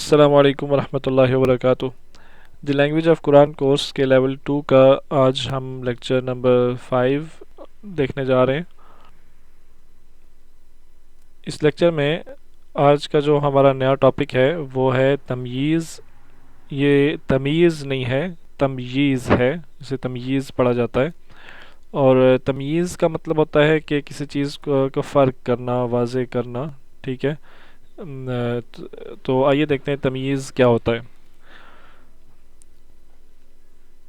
السلام علیکم ورحمۃ اللہ وبرکاتہ۔ The language of Quran course کے لیول 2 کا آج ہم لیکچر نمبر 5 دیکھنے جا رہے ہیں۔ اس لیکچر میں آج کا جو ہمارا نیا ٹاپک ہے وہ ہے تمییز۔ یہ تمییز نہیں ہے، تمییز ہے، اسے تمییز پڑھا جاتا ہے، اور تمییز کا مطلب ہوتا ہے کہ کسی چیز کو فرق کرنا، واضح کرنا، ٹھیک ہے۔ تو آئیے دیکھتے ہیں تمییز کیا ہوتا ہے۔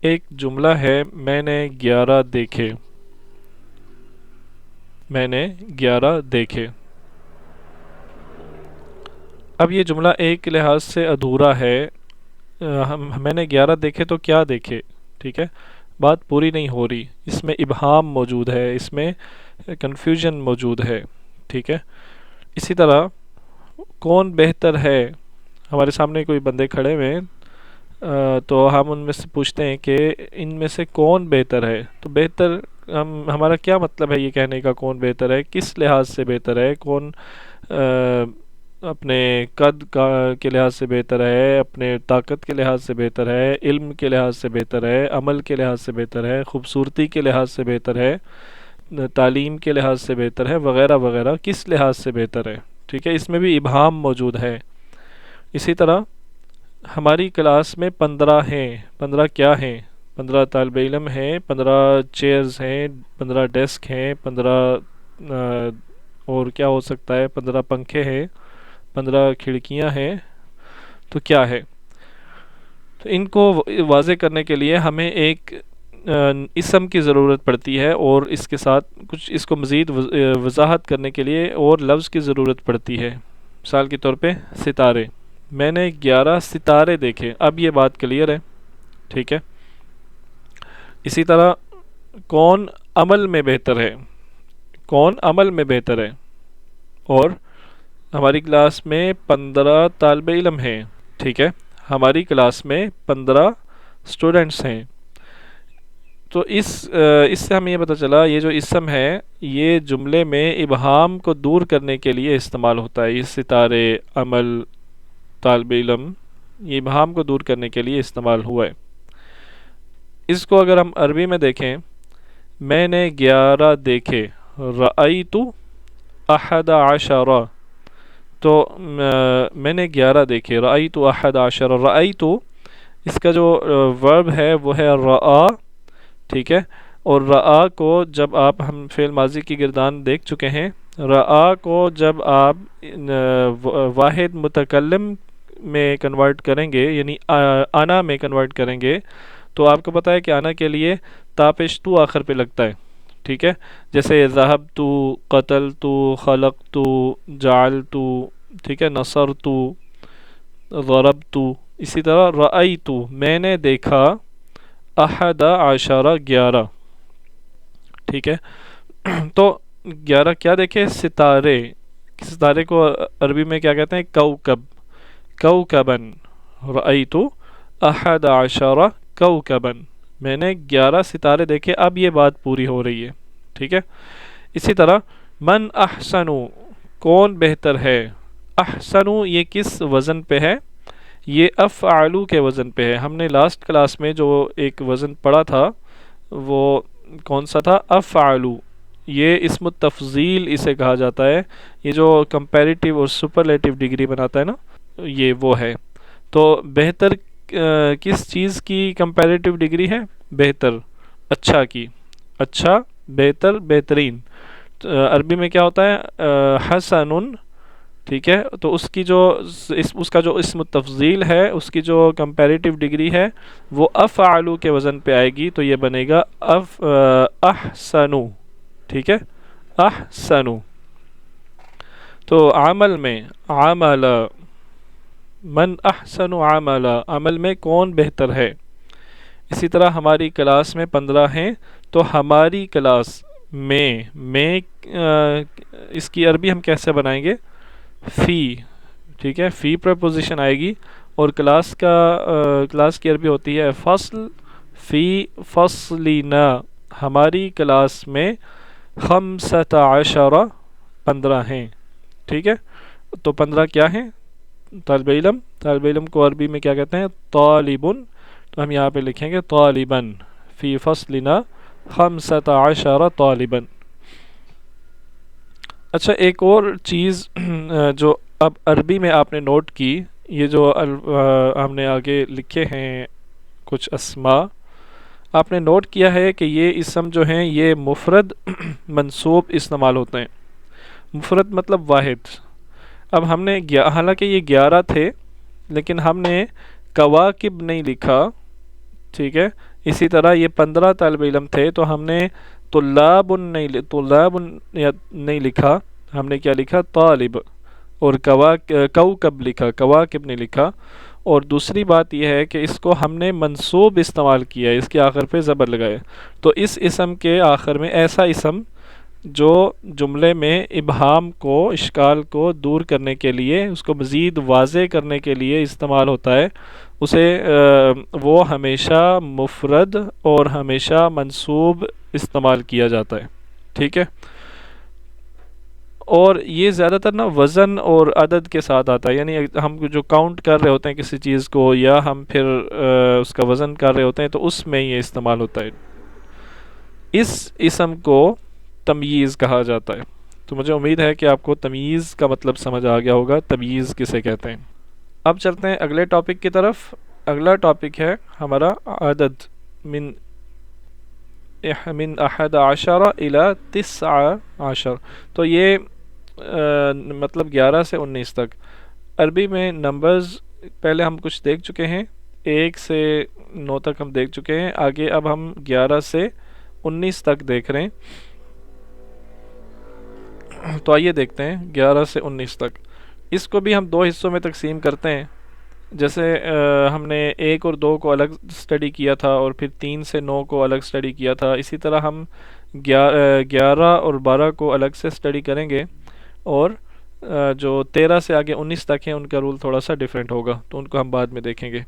ایک جملہ ہے، میں نے 11 دیکھے، میں نے 11 دیکھے۔ اب یہ جملہ ایک لحاظ سے ادھورا ہے، میں نے 11 دیکھے تو کیا دیکھے، ٹھیک ہے، بات پوری نہیں ہو رہی، اس میں ابہام موجود ہے، اس میں کنفیوژن موجود ہے، ٹھیک ہے۔ اسی طرح کون بہتر ہے، ہمارے سامنے کوئی بندے کھڑے ہوئے ہیں، تو ہم ان میں سے پوچھتے ہیں کہ ان میں سے کون بہتر ہے، تو بہتر ہمارا کیا مطلب ہے یہ کہنے کا، کون بہتر ہے، کس لحاظ سے بہتر ہے، کون اپنے قد کے لحاظ سے بہتر ہے، اپنے طاقت کے لحاظ سے بہتر ہے، علم کے لحاظ سے بہتر ہے، عمل کے لحاظ سے بہتر ہے، خوبصورتی کے لحاظ سے بہتر ہے، تعلیم کے لحاظ سے بہتر ہے، وغیرہ وغیرہ، کس لحاظ سے بہتر ہے، ٹھیک ہے۔ اس میں بھی ابہام موجود ہے۔ اسی طرح ہماری کلاس میں 15 ہیں، 15 کیا ہیں، 15 طالب علم ہیں، 15 چیئرز ہیں، 15 ڈیسک ہیں، 15 اور کیا ہو سکتا ہے، 15 پنکھے ہیں، 15 کھڑکیاں ہیں، تو کیا ہے۔ تو ان کو واضح کرنے کے لیے ہمیں ایک اسم کی ضرورت پڑتی ہے، اور اس کے ساتھ کچھ اس کو مزید وضاحت کرنے کے لیے اور لفظ کی ضرورت پڑتی ہے۔ مثال کے طور پہ ستارے، میں نے 11 ستارے دیکھے، اب یہ بات کلیئر ہے، ٹھیک ہے۔ اسی طرح کون عمل میں بہتر ہے، کون عمل میں بہتر ہے، اور ہماری کلاس میں 15 طالب علم ہیں، ٹھیک ہے، ہماری کلاس میں 15 اسٹوڈنٹس ہیں۔ تو اس سے ہمیں یہ پتہ چلا، یہ جو اسم ہے یہ جملے میں ابہام کو دور کرنے کے لیے استعمال ہوتا ہے۔ یہ ستارے، عمل، طالب علم، یہ ابہام کو دور کرنے کے لیے استعمال ہوا ہے۔ اس کو اگر ہم عربی میں دیکھیں، میں نے 11 دیکھے، رأیت 11، تو میں نے 11 دیکھے، رأیت 11، رأیت اس کا جو ورب ہے وہ ہے رآ، ٹھیک ہے، اور رآ کو جب ہم فعل ماضی کی گردان دیکھ چکے ہیں، رآ کو جب آپ واحد متکلم میں کنورٹ کریں گے، یعنی انا میں کنورٹ کریں گے، تو آپ کو پتہ ہے کہ انا کے لیے تاپش تو آخر پہ لگتا ہے، ٹھیک ہے، جیسے ذہبت، قتلت، خلقت، جعلت، ٹھیک ہے، نصرت، ضربت۔ اسی طرح رأیت، میں نے دیکھا، 11، 11، ٹھیک ہے۔ تو 11 کیا دیکھے، ستارے۔ ستارے کو عربی میں کیا کہتے ہیں، کوكب، کوكباً، رأیت 11 کوكباً، میں نے 11 ستارے دیکھے۔ اب یہ بات پوری ہو رہی ہے، ٹھیک ہے۔ اسی طرح من احسن، کون بہتر ہے، احسن یہ کس وزن پہ ہے، یہ افعلو کے وزن پہ ہے۔ ہم نے لاسٹ کلاس میں جو ایک وزن پڑھا تھا وہ کون سا تھا، افعلو، یہ اسم التفضیل اسے کہا جاتا ہے، یہ جو کمپیریٹیو اور سپرلیٹیو ڈگری بناتا ہے نا، یہ وہ ہے۔ تو بہتر کس چیز کی کمپیریٹیو ڈگری ہے، بہتر، اچھا کی، اچھا، بہتر، بہترین۔ عربی میں کیا ہوتا ہے، حسن، ٹھیک ہے، تو اس کا جو اسم التفضیل ہے، اس کی جو کمپیریٹیو ڈگری ہے وہ افعلو کے وزن پہ آئے گی، تو یہ بنے گا احسنو، ٹھیک ہے، احسنو۔ تو عمل میں عمل، من احسن عملا، عمل میں کون بہتر ہے۔ اسی طرح ہماری کلاس میں 15 ہیں، تو ہماری کلاس میں اس کی عربی ہم کیسے بنائیں گے، فی، ٹھیک ہے، فی پریپوزیشن آئے گی، اور کلاس کی عربی ہوتی ہے فصل، فی فصلنا، ہماری کلاس میں 15 ہیں، ٹھیک ہے۔ تو 15 کیا ہیں، طالب علم، طالب علم کو عربی میں کیا کہتے ہیں؟ طالبن. تو ہم یہاں پہ لکھیں گے طالبن فی فصلنا 15 طالبا. اچھا ایک اور چیز جو اب عربی میں آپ نے نوٹ کی، یہ جو ہم نے آگے لکھے ہیں کچھ اسماء، آپ نے نوٹ کیا ہے کہ یہ اسم جو ہیں یہ مفرد منصوب استعمال ہوتے ہیں. مفرد مطلب واحد. اب ہم نے حالانکہ یہ 11 تھے لیکن ہم نے کواکب نہیں لکھا، ٹھیک ہے. اسی طرح یہ 15 طالب علم تھے تو ہم نے طلاب نہیں لکھا، ہم نے کیا لکھا؟ طالب. اور کوکب لکھا، کواکب نہیں لکھا. اور دوسری بات یہ ہے کہ اس کو ہم نے منصوب استعمال کیا ہے، اس کے آخر پہ زبر لگائے. تو اس اسم کے آخر میں ایسا اسم جو جملے میں ابہام کو، اشکال کو دور کرنے کے لیے، اس کو مزید واضح کرنے کے لیے استعمال ہوتا ہے، اسے وہ ہمیشہ مفرد اور ہمیشہ منصوب استعمال کیا جاتا ہے، ٹھیک ہے. اور یہ زیادہ تر نا وزن اور عدد کے ساتھ آتا ہے، یعنی ہم جو کاؤنٹ کر رہے ہوتے ہیں کسی چیز کو، یا ہم پھر اس کا وزن کر رہے ہوتے ہیں تو اس میں یہ استعمال ہوتا ہے. اس اسم کو تمییز کہا جاتا ہے. تو مجھے امید ہے کہ آپ کو تمییز کا مطلب سمجھ آ گیا ہوگا، تمییز کسے کہتے ہیں. اب چلتے ہیں اگلے ٹاپک کی طرف. اگلا ٹاپک ہے ہمارا عدد، من 11 الى 19. تو یہ مطلب 11 سے 19 تک. عربی میں نمبرز پہلے ہم کچھ دیکھ چکے ہیں، 1 سے 9 تک ہم دیکھ چکے ہیں. آگے اب ہم 11 سے 19 تک دیکھ رہے ہیں. تو آئیے دیکھتے ہیں 11 سے 19 تک. اس کو بھی ہم 2 حصوں میں تقسیم کرتے ہیں. جیسے ہم نے 1 اور 2 کو الگ سٹڈی کیا تھا، اور پھر 3 سے 9 کو الگ سٹڈی کیا تھا. اسی طرح ہم 11 اور 12 کو الگ سے سٹڈی کریں گے، اور جو 13 سے آگے 19 تک ہیں ان کا رول تھوڑا سا ڈیفرنٹ ہوگا، تو ان کو ہم بعد میں دیکھیں گے.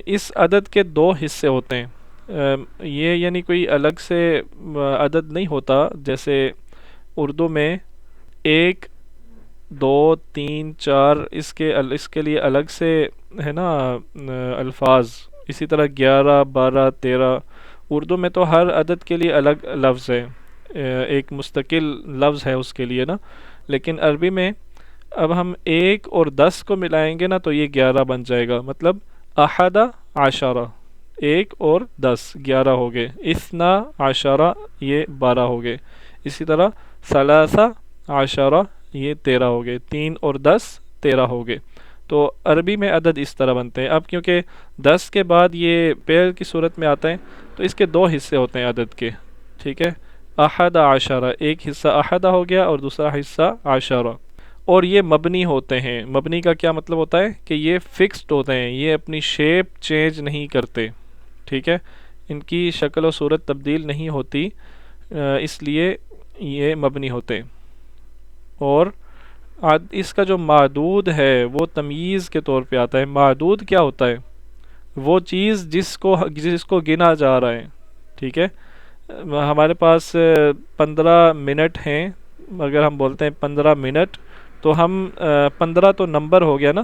اس عدد کے 2 حصے ہوتے ہیں. یہ یعنی کوئی الگ سے عدد نہیں ہوتا، جیسے اردو میں 1 2 3 4 اس کے لیے الگ سے ہے نا الفاظ. اسی طرح 11 12 13 اردو میں تو ہر عدد کے لیے الگ لفظ ہے، ایک مستقل لفظ ہے اس کے لیے نا. لیکن عربی میں اب ہم 1 اور 10 کو ملائیں گے نا تو یہ 11 بن جائے گا. مطلب 11 1 اور 10 11 ہو گئے، 12 یہ 12 ہو گئے. اسی طرح 13 یہ 13 ہو گئے، 3 اور 10 13 ہو گئے. تو عربی میں عدد اس طرح بنتے ہیں. اب کیونکہ 10 کے بعد یہ پیل کی صورت میں آتا ہے تو اس کے 2 حصے ہوتے ہیں عدد کے، ٹھیک ہے. 11 ایک حصہ احدہ ہو گیا اور دوسرا حصہ عشرہ. اور یہ مبنی ہوتے ہیں. مبنی کا کیا مطلب ہوتا ہے؟ کہ یہ فکسڈ ہوتے ہیں، یہ اپنی شیپ چینج نہیں کرتے، ٹھیک ہے. ان کی شکل و صورت تبدیل نہیں ہوتی، اس لیے یہ مبنی ہوتے ہیں. اور اس کا جو معدود ہے وہ تمییز کے طور پہ آتا ہے. معدود کیا ہوتا ہے؟ وہ چیز جس کو گنا جا رہا ہے، ٹھیک ہے. ہمارے پاس 15 منٹ ہیں، اگر ہم بولتے ہیں 15 منٹ تو ہم 15 تو نمبر ہو گیا نا،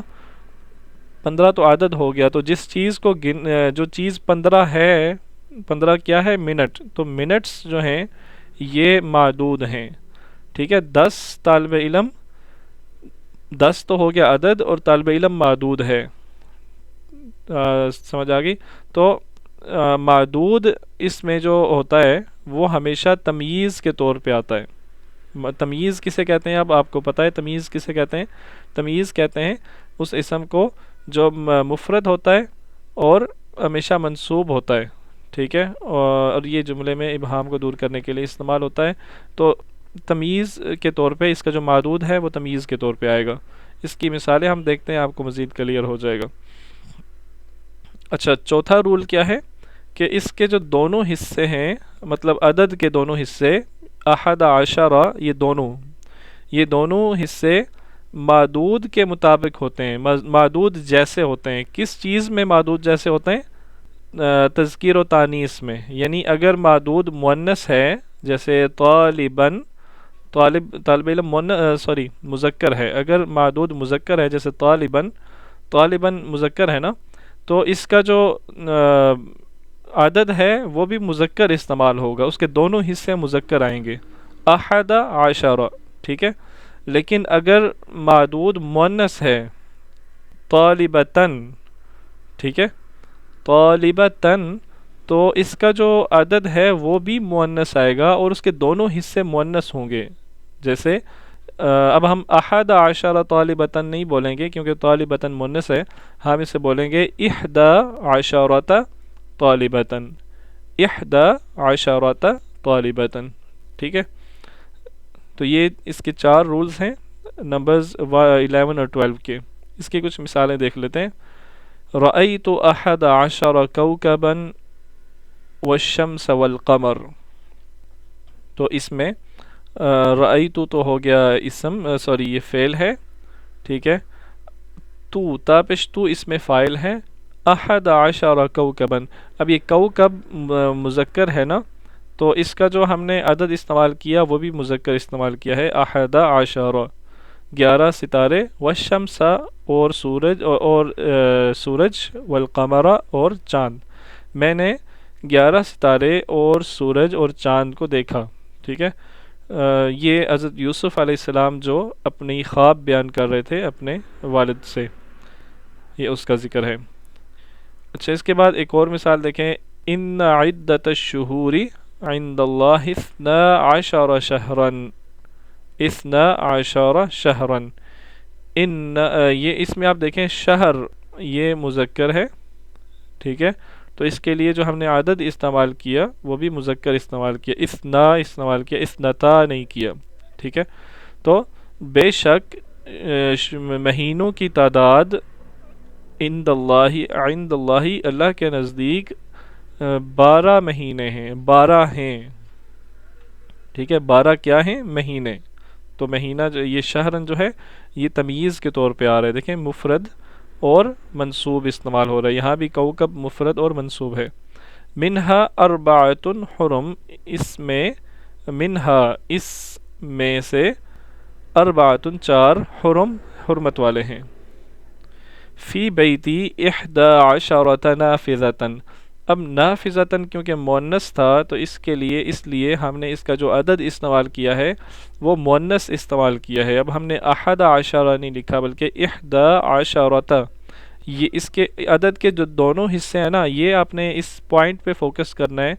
15 تو عدد ہو گیا. تو جس چیز کو جو چیز 15 ہے، 15 کیا ہے؟ منٹ. تو منٹس جو ہیں یہ معدود ہیں، ٹھیک ہے. 10 طالب علم، 10 تو ہو گیا عدد اور طالب علم معدود ہے. سمجھ آ گئی؟ تو معدود اس میں جو ہوتا ہے وہ ہمیشہ تمییز کے طور پہ آتا ہے. تمییز کسے کہتے ہیں؟ اب آپ کو پتہ ہے تمییز کسے کہتے ہیں؟ تمییز کہتے ہیں اس اسم کو جو مفرد ہوتا ہے اور ہمیشہ منصوب ہوتا ہے، ٹھیک ہے. اور یہ جملے میں ابہام کو دور کرنے کے لیے استعمال ہوتا ہے. تو تمییز کے طور پہ اس کا جو معدود ہے وہ تمییز کے طور پہ آئے گا. اس کی مثالیں ہم دیکھتے ہیں، آپ کو مزید کلیئر ہو جائے گا. اچھا، چوتھا رول کیا ہے؟ کہ اس کے جو دونوں حصے ہیں، مطلب عدد کے دونوں حصے 11 یہ دونوں حصے معدود کے مطابق ہوتے ہیں، معدود جیسے ہوتے ہیں. کس چیز میں معدود جیسے ہوتے ہیں؟ تذکیر و تانیث میں. یعنی اگر معدود مؤنث ہے جیسے طالباً، طالب علم مذکر ہے. اگر معدود مذکر ہے جیسے طالباً طالباً مذکر ہے نا، تو اس کا جو عدد ہے وہ بھی مذکر استعمال ہوگا، اس کے دونوں حصے مذکر آئیں گے، احد عشر، ٹھیک ہے. لیکن اگر معدود مؤنث ہے، طالبتاً، ٹھیک ہے، طالبتاً، تو اس کا جو عدد ہے وہ بھی مؤنث آئے گا اور اس کے دونوں حصے مؤنث ہوں گے. جیسے اب ہم احد عشر طالبتاً نہیں بولیں گے کیونکہ طالبتاً مؤنث ہے، ہم اسے بولیں گے احدى عشرة طالبتاً، احدى عشرة طالبتاً، ٹھیک ہے. تو یہ اس کے 4 رولز ہیں نمبرز 11 اور 12 کے. اس کی کچھ مثالیں دیکھ لیتے ہیں. رأيت 11 كوكبا والشمس والقمر. تو اس میں رأيت تو ہو گیا اسم، سوری یہ فعل ہے، ٹھیک ہے. تو تاپش تو اس میں فاعل ہے. 11 كوكبا، اب یہ کوکب مذکر ہے نا، تو اس کا جو ہم نے عدد استعمال کیا وہ بھی مذکر استعمال کیا ہے، 11، 11 ستارے، والشمس اور سورج، اور سورج، والقمر اور چاند. میں نے 11 ستارے اور سورج اور چاند کو دیکھا، ٹھیک ہے. یہ حضرت یوسف علیہ السلام جو اپنی خواب بیان کر رہے تھے اپنے والد سے، یہ اس کا ذکر ہے. اچھا، اس کے بعد ایک اور مثال دیکھیں. ان عدت الشہور عند اللہ 12 شہرا، 12 شہرا. ان یہ اس میں آپ دیکھیں شہر یہ مذکر ہے، ٹھیک ہے، تو اس کے لیے جو ہم نے عدد استعمال کیا وہ بھی مذکر استعمال کیا، اثنا استعمال کیا، اثنتا نہیں کیا، ٹھیک ہے. تو بے شک مہینوں کی تعداد عند اللہ، عند اللہ اللہ کے نزدیک 12 مہینے ہیں، 12 ہیں، ٹھیک ہے. 12 کیا ہیں؟ مہینے. تو مہینہ جو یہ شہرن جو ہے یہ تمییز کے طور پہ آ رہا ہے، دیکھیں مفرد اور منصوب استعمال ہو رہا ہے، یہاں بھی کوکب مفرد اور منصوب ہے. منہا 4 حرم، اس میں، منہا اس میں سے، 4 حرم حرمت والے ہیں. فی بیتی 11 نافذۃ. اب نافذۃ کیونکہ مؤنث تھا تو اس لیے ہم نے اس کا جو عدد استعمال کیا ہے وہ مؤنث استعمال کیا ہے. اب ہم نے 11 نہیں لکھا بلکہ 11. یہ اس کے عدد کے جو دونوں حصے ہیں نا، یہ آپ نے اس پوائنٹ پہ فوکس کرنا ہے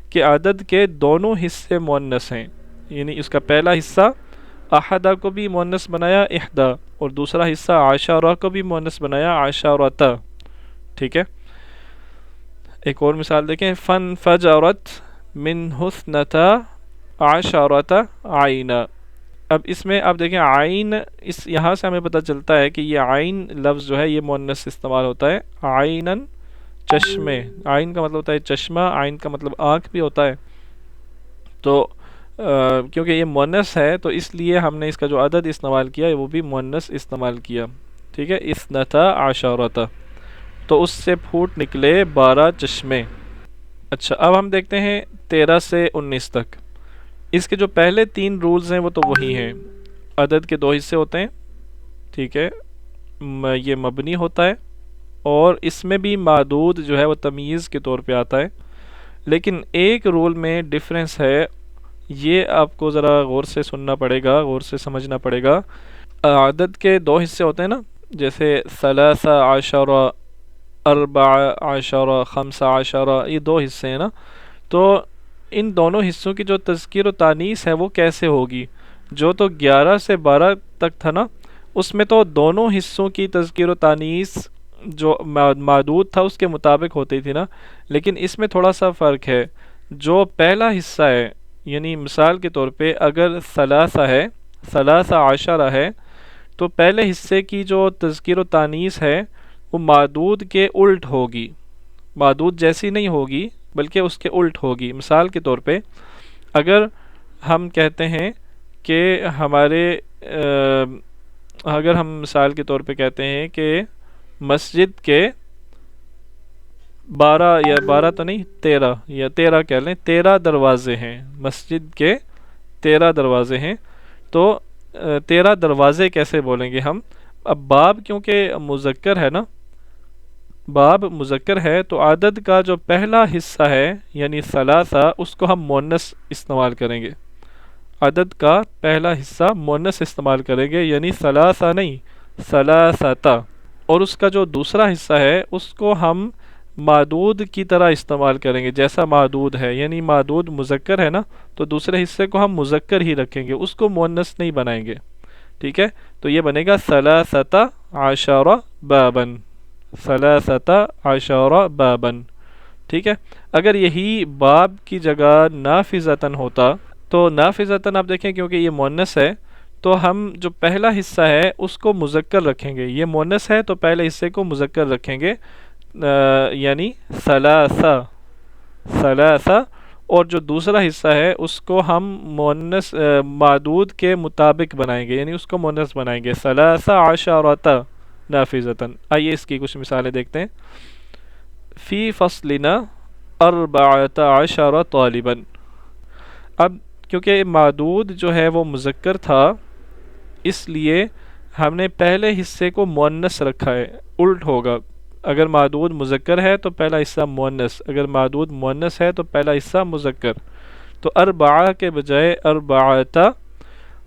کہ عدد کے دونوں حصے مؤنث ہیں. یعنی اس کا پہلا حصہ 11 کو بھی مؤنث بنایا 11، اور دوسرا حصہ 10 کو بھی مؤنث بنایا 10، ٹھیک ہے. ایک اور مثال دیکھیں. فن فجرت من حسنتا 10 عینا. اب اس میں آپ دیکھیں عین، اس یہاں سے ہمیں پتہ چلتا ہے کہ یہ عین لفظ جو ہے یہ مؤنث استعمال ہوتا ہے. عینن چشمے، عین کا مطلب ہوتا ہے چشمہ، عین کا مطلب آنکھ بھی ہوتا ہے. تو کیونکہ یہ مؤنث ہے تو اس لیے ہم نے اس کا جو عدد استعمال کیا ہے وہ بھی مؤنث استعمال کیا، ٹھیک ہے. 12، تو اس سے پھوٹ نکلے 12 چشمے. اچھا، اب ہم دیکھتے ہیں 13 سے 19 تک. اس کے جو پہلے 3 رولز ہیں وہ تو وہی ہیں. عدد کے 2 حصے ہوتے ہیں، ٹھیک ہے، یہ مبنی ہوتا ہے، اور اس میں بھی معدود جو ہے وہ تمییز کے طور پہ آتا ہے. لیکن ایک رول میں ڈفرینس ہے، یہ آپ کو ذرا غور سے سننا پڑے گا، غور سے سمجھنا پڑے گا. عدد کے 2 حصے ہوتے ہیں نا، جیسے 13، 14، 15، یہ 2 حصے ہیں نا. تو ان دونوں حصوں کی جو تذکیر و تانیث ہے وہ کیسے ہوگی؟ جو تو 11 سے 12 تک تھا نا، اس میں تو دونوں حصوں کی تذکیر و تانیث جو معدود تھا اس کے مطابق ہوتی تھی نا. لیکن اس میں تھوڑا سا فرق ہے. جو پہلا حصہ ہے، یعنی مثال کے طور پہ اگر 13 ہے، 13 ہے، تو پہلے حصے کی جو تذکیر و تانیث ہے وہ معدود کے الٹ ہوگی، معدود جیسی نہیں ہوگی بلکہ اس کے الٹ ہوگی. مثال کے طور پہ اگر ہم کہتے ہیں کہ اگر ہم مثال کے طور پہ کہتے ہیں کہ مسجد کے 12 یا 12 تو نہیں 13 یا 13 کہہ لیں، 13 دروازے ہیں، مسجد کے 13 دروازے ہیں. تو 13 دروازے کیسے بولیں گے ہم؟ اب باب کیونکہ مذکر ہے نا، باب مذکر ہے، تو عدد کا جو پہلا حصہ ہے یعنی ثلاثہ، اس کو ہم مؤنث استعمال کریں گے. عدد کا پہلا حصہ مؤنث استعمال کریں گے، یعنی ثلاثہ نہیں، ثلاثتا. اور اس کا جو دوسرا حصہ ہے اس کو ہم معدود کی طرح استعمال کریں گے، جیسا معدود ہے، یعنی معدود مذکر ہے نا، تو دوسرے حصے کو ہم مذکر ہی رکھیں گے، اس کو مؤنث نہیں بنائیں گے. ٹھیک ہے، تو یہ بنے گا ثلاثتا عشر بابن، ثلاثتا عشر بابن. ٹھیک ہے، اگر یہی باب کی جگہ نافذتن ہوتا تو نافذتن آپ دیکھیں کیونکہ یہ مؤنث ہے تو ہم جو پہلا حصہ ہے اس کو مذکر رکھیں گے. یہ مؤنث ہے تو پہلے حصے کو مذکر رکھیں گے، یعنی ثلاثہ، ثلاثہ. اور جو دوسرا حصہ ہے اس کو ہم مؤنث معدود کے مطابق بنائیں گے، یعنی اس کو مؤنث بنائیں گے، ثلاثہ عشرۃ نافذتن. آئیے اس کی کچھ مثالیں دیکھتے ہیں. فی فصلنا اربعۃ عشر طالبا. اب کیونکہ معدود جو ہے وہ مذکر تھا اس لیے ہم نے پہلے حصے کو مؤنث رکھا ہے. الٹ ہوگا، اگر معدود مذکر ہے تو پہلا حصہ مؤنث، اگر معدود مؤنث ہے تو پہلا حصہ مذکر. تو اربعہ کے بجائے اربعۃ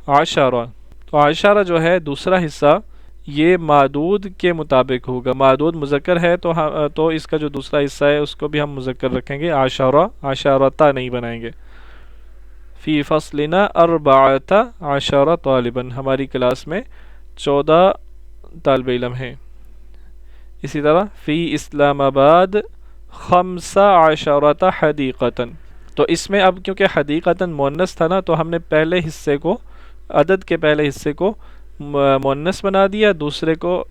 عشرہ. تو عشرہ جو ہے دوسرا حصہ یہ معدود کے مطابق ہوگا. معدود مذکر ہے تو اس کا جو دوسرا حصہ ہے اس کو بھی ہم مذکر رکھیں گے، عشرہ، عشرۃ نہیں بنائیں گے. فی فصلنا اربعۃ عشر طالبا، ہماری کلاس میں 14 طالب علم ہیں. اسی طرح فی اسلام آباد 15 حدیقتاً. تو اس میں اب کیونکہ حدیقتاً مؤنث تھا نا تو ہم نے پہلے حصے کو، عدد کے پہلے حصے کو مؤنث بنا دیا، دوسرے کو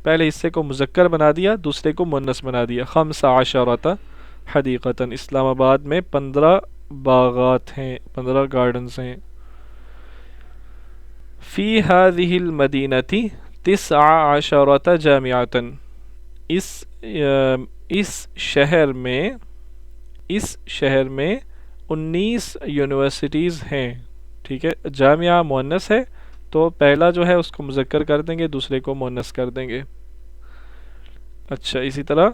پہلے حصے کو مذکر بنا دیا، دوسرے کو مؤنث بنا دیا. 15 حدیقتاً، اسلام آباد میں 15 باغات ہیں، 15 گارڈنز ہیں. فی هذه المدینہ 19 جامعۃً. اس شہر میں 19 یونیورسٹیز ہیں. ٹھیک ہے، جامعہ مؤنث ہے تو پہلا جو ہے اس کو مذکر کر دیں گے، دوسرے کو مؤنث کر دیں گے. اچھا، اسی طرح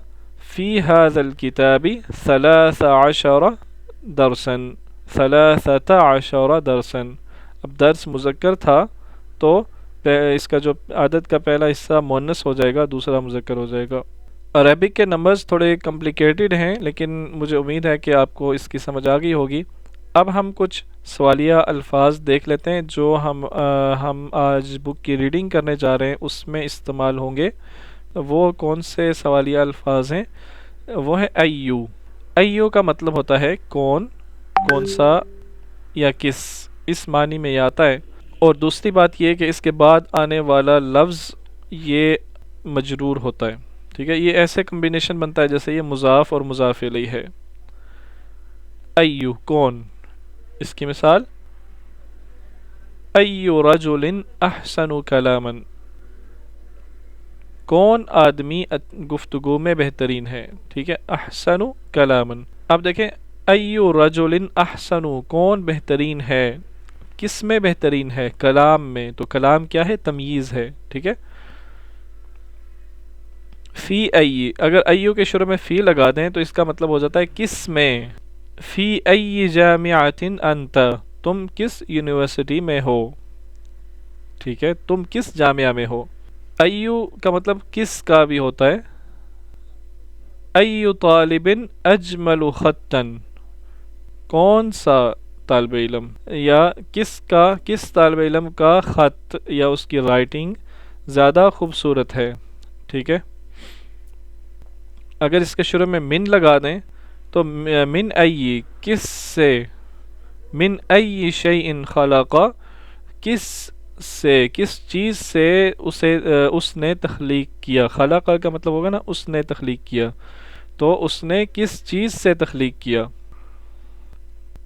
فی هذا الکتاب 13 درسا، 13 درسا. اب درس مذکر تھا تو اس کا جو عدد کا پہلا حصہ مؤنث ہو جائے گا، دوسرا مذکر ہو جائے گا. عربک کے نمبرز تھوڑے کمپلیکیٹڈ ہیں لیکن مجھے امید ہے کہ آپ کو اس کی سمجھ آ گئی ہوگی. اب ہم کچھ سوالیہ الفاظ دیکھ لیتے ہیں جو ہم آج بک کی ریڈنگ کرنے جا رہے ہیں، اس میں استعمال ہوں گے. وہ کون سے سوالیہ الفاظ ہیں؟ وہ ہے ایو. ایو کا مطلب ہوتا ہے کون، کون سا یا کس، اس معنی میں یہ آتا ہے. اور دوسری بات یہ کہ اس کے بعد آنے والا لفظ یہ مجرور ہوتا ہے. ٹھیک ہے، یہ ایسے کمبینیشن بنتا ہے جیسے یہ مضاف اور مضاف الیہ ہے. ایو کون، اس کی مثال ایو رجل احسن کلاما، کون آدمی گفتگو میں بہترین ہے. ٹھیک ہے، احسن کلاما. اب دیکھیں ایو رجل احسن، کون بہترین ہے، کس میں بہترین ہے؟ کلام میں. تو کلام کیا ہے؟ تمییز ہے. ٹھیک ہے، فی ای، اگر ایو کے شروع میں فی لگا دیں تو اس کا مطلب ہو جاتا ہے کس میں. فی ای جامعۃ انت، تم کس یونیورسٹی میں ہو. ٹھیک ہے، تم کس جامعہ میں ہو. ایو کا مطلب کس کا بھی ہوتا ہے. ایو طالب اجمل خطا، کون سا طالب علم، یا کس طالب علم کا خط یا اس کی رائٹنگ زیادہ خوبصورت ہے. ٹھیک ہے، اگر اس کے شروع میں من لگا دیں تو من ای، کس سے، من ای شیء خلق، کس سے، کس چیز سے اس نے تخلیق کیا. خلق کا مطلب ہوگا نا اس نے تخلیق کیا، تو اس نے کس چیز سے تخلیق کیا.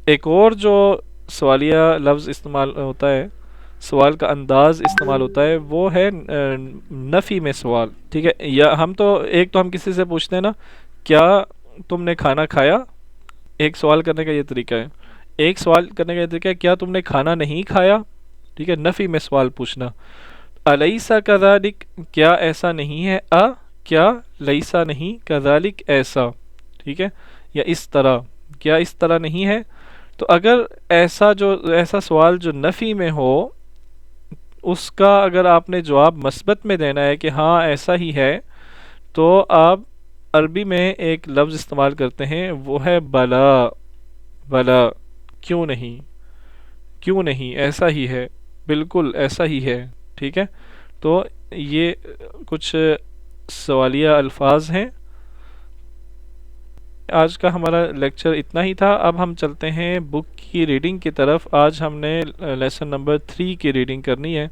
ایک اور جو سوالیہ لفظ استعمال ہوتا ہے، سوال کا انداز استعمال ہوتا ہے، وہ ہے نفی میں سوال. ٹھیک ہے، یا ہم ہم کسی سے پوچھتے ہیں نا کیا تم نے کھانا کھایا. ایک سوال کرنے کا یہ طریقہ ہے. ایک سوال کرنے کا یہ طریقہ ہے کیا تم نے کھانا نہیں کھایا. ٹھیک ہے، نفی میں سوال پوچھنا. الیسا کذالک، کیا ایسا نہیں ہے، کیا، لیسا نہیں، کذالک ایسا، ٹھیک ہے، یا اس طرح، کیا اس طرح نہیں ہے. تو اگر ایسا سوال جو نفی میں ہو، اس کا اگر آپ نے جواب مثبت میں دینا ہے کہ ہاں ایسا ہی ہے، تو آپ عربی میں ایک لفظ استعمال کرتے ہیں، وہ ہے بلا. بلا، کیوں نہیں، کیوں نہیں، ایسا ہی ہے، بالکل ایسا ہی ہے. ٹھیک ہے، تو یہ کچھ سوالیہ الفاظ ہیں. آج کا ہمارا لیکچر اتنا ہی تھا. اب ہم چلتے ہیں بک کی ریڈنگ کی طرف. آج ہم نے لیسن نمبر 3 کی ریڈنگ کرنی ہے.